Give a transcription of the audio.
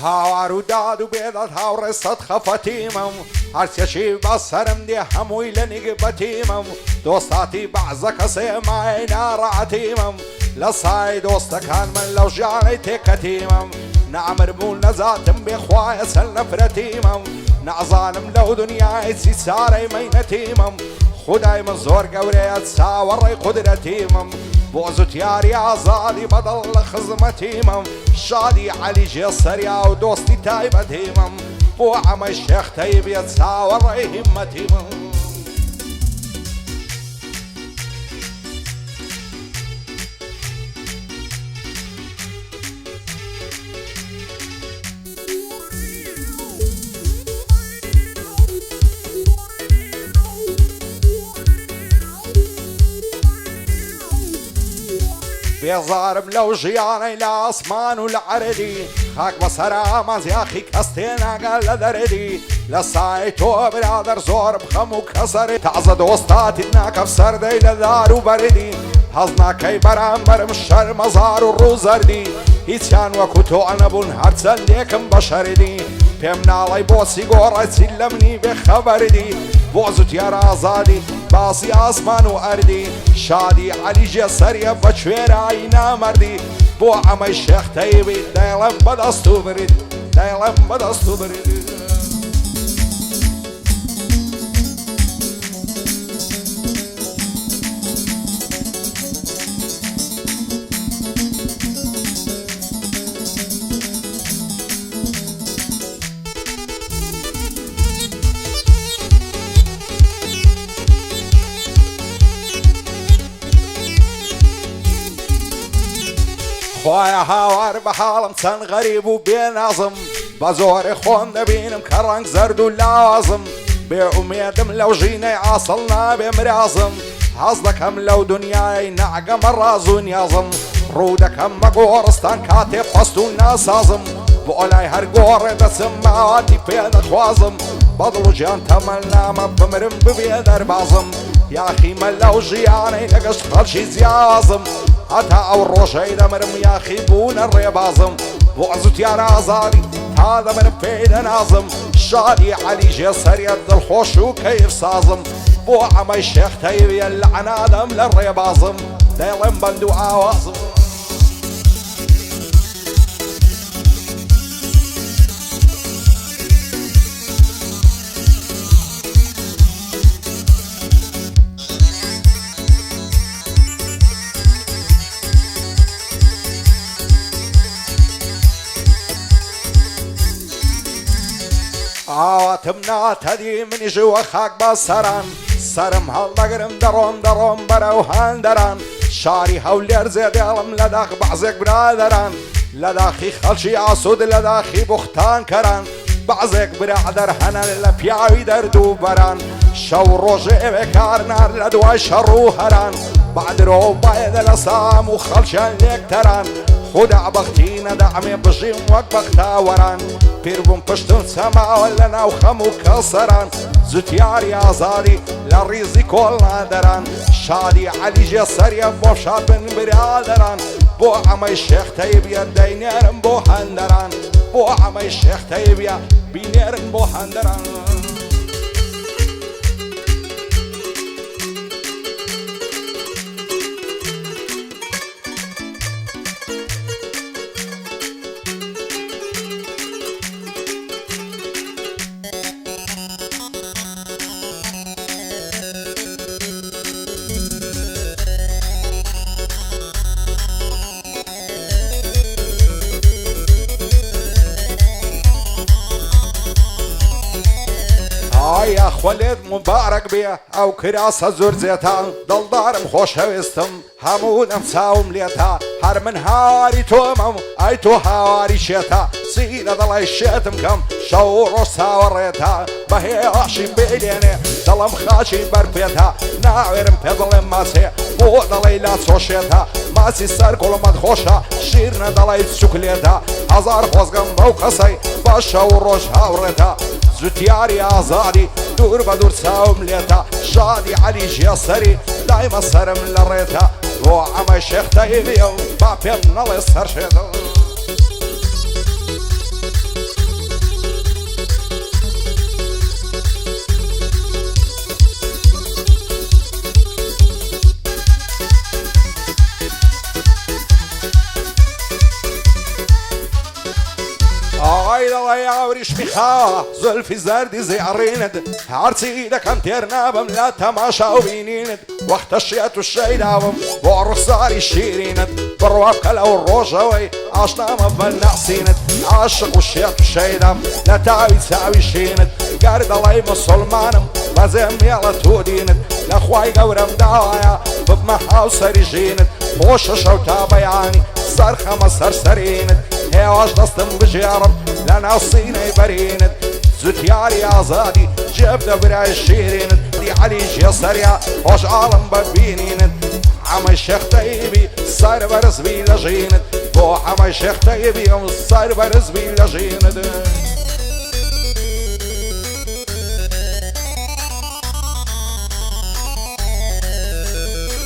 هاوار و داد و بێدات هاوڕێستت خەفەتیمەم هەرچێکی بەسەرم دێ هەمووی لە نیگبەتیمەم دۆستاتی بەعزە کەسێ مای ناڕەعەتیمەم لە سای دۆستەکان من لەو ژیانەی تێکەتیمەم نامربوو نەزاتم بێخوایە سەر نەفرەتیمەم نازانم لەو دنیای چی چارەی مەینەتیمەم خودای من زۆر گەورەیە چاوەڕێی قودرەتیمم بۆ زوتیاری ئازادی بەدڵ لە خزمەتیمم شادی عەلی ژێسەریا و دۆستی تایبەتیمم بۆ ئەمەی شێختەی بێت چاوەڕێی هیممەتیمم بێزارم لەو ژیانەی لە ئاسمان و لە عەرەدی خاک بەسەر ئامانزیاخی کەس تێناگات لە دەرەدی لە سای تۆ برادەر زۆر بخەم و کەسەری تازە دۆستاتیت ناکەم سەردەی لە دار و بەردی هەز ناکەی بەرامبەرم شەرمەزار و ڕووزەردی هیچیان وەکو تۆ نەبوون هەرچەندێکم بە شەردی پێم ناڵی بۆچی گۆڕەچی لە منی بێخەبەردی بۆ زوتیار ئازادی باسی ئاسمان و ئەردی شادی عەلی ژێسەریە بە کوێرایی نامەردی بۆ ئەمەی شێختەیبی دەیڵم بەدەست و برید دەیڵم بەدەست و برید خۆیە هاوار بە حاڵم چەند غەریب و بێنازم بە زۆری خۆم دەبینم کە ڕەنگ زەرد و لازم بێ ئومێدم لەو ژینەی ئاسڵ نابێ مرازم حەز دەکەم لەو دنیای نەعگەمە ڕاز و نیازم ڕوو دەکەم بە گۆڕستان کاتێ پەست و ناسازم بۆ لای هەر گۆڕێ دەچم ماواتی پێ دەخوازم بەدڵ و گیان تەمەنامە بمرم ببێ دەربازم یاخیمە لەو ژیانەی لەگەشت خەڵکی جیازم هەتا ئەو ڕۆژەی دەمرم یاخی بوونە ڕێبازم بۆ زوتیار ئازادی تا دەمرم پێی دەنازم شادی عەلی ژێسەریە دڵخۆش و کەیف سازم بۆ ئەمەی شێختەیبێ لە عەنادەم لە ڕێبازم دەیڵێم بەند و ئاوازم ئاواتم ناتەدی منیژ وە خاک بە سەران سرم هەڵدەگرم دەڕۆم بەرەو هەندەران شاری هەولێر زێدێڵم لە داخ بەعزێک برادەران لە داخی خەڵکی ئاسوود لە داخی بوختان کەران بەعزێک برادەر هەنە لە پیاوی دەرد و بەران شەو ڕۆژێ ئێوێ کارنار لە دوای شەڕ و هەران بەعدرۆ بایدە لە سام و خەڵکیان لێکتەران خودع بەختی نەدەعمێ بژیم وەک بەختاوەران پێربووم پشتم چەماوە لە ناو خەم و کەسەران زوتیاری ئازادی لە ڕیزی کۆڵ نادەران شادی عەلی ژێسەریە بۆ شاد بن برادەران بۆ ئەمەی شێختەیبێ دەینێرم بۆ هەندەران بۆ ئەمەی شێختەیبێ بینێرن بۆ هەندەران ئایا خۆلێت مبارەک بێ ئەو کراسە زۆر جێتە دڵدارم خۆشەویستم هەموو ئەم چاوم لێتە هەر من هاواری تۆمەم ئای تۆ هاواری شێتە چی لە دڵی شێتم کەم شەو ڕۆژ چاوەڕێتە بەهێواشی بێلێنێ دڵم خاچی بەرپێتە ناوێرم پێ دڵێم ماچێ بۆ دەڵی لا چۆشێتە ماچی سەر گوڵمەت خۆشە شیر نەدەڵی چوکلێتە هەزار خۆزگەم بەو کەسەی بە شەو ڕۆژ هاوڕێتە زوتیاری ئازادی دوور بە دوور چاوم لێتە شادی عەلی ژێسەری دایمە سەرم لە ڕێتە بۆ ئەمە شێختەیبێ و با پێم نەڵێ سەر شێتە عيد الله يعوريش مخا زلفي زردي زي عريند عرسي دكم تيرنا بملا تماشا وبينيند وقت الشيات والشيداوم وعرصاري الشيريند برواب كلا والروجوي عشنا مفلنا عصيند عاشق والشيات والشيدام لا تعوي تساوي شيند قارد الله مسلمانم بازم يلا توديند لاخواي قورم دعايا ببمحا وسريجيند خوش شوتا بياني صرخة ما سرسريند هواش دستم بجيرم لنا الصيني بريند زوتياري عزادي جبدة براي الشيريند دي علي جي سريع خوش عالم ببينيند عمي الشيخ طيبي صار برز بي لجيند بو عمي الشيخ طيبي صار برز بي لجيند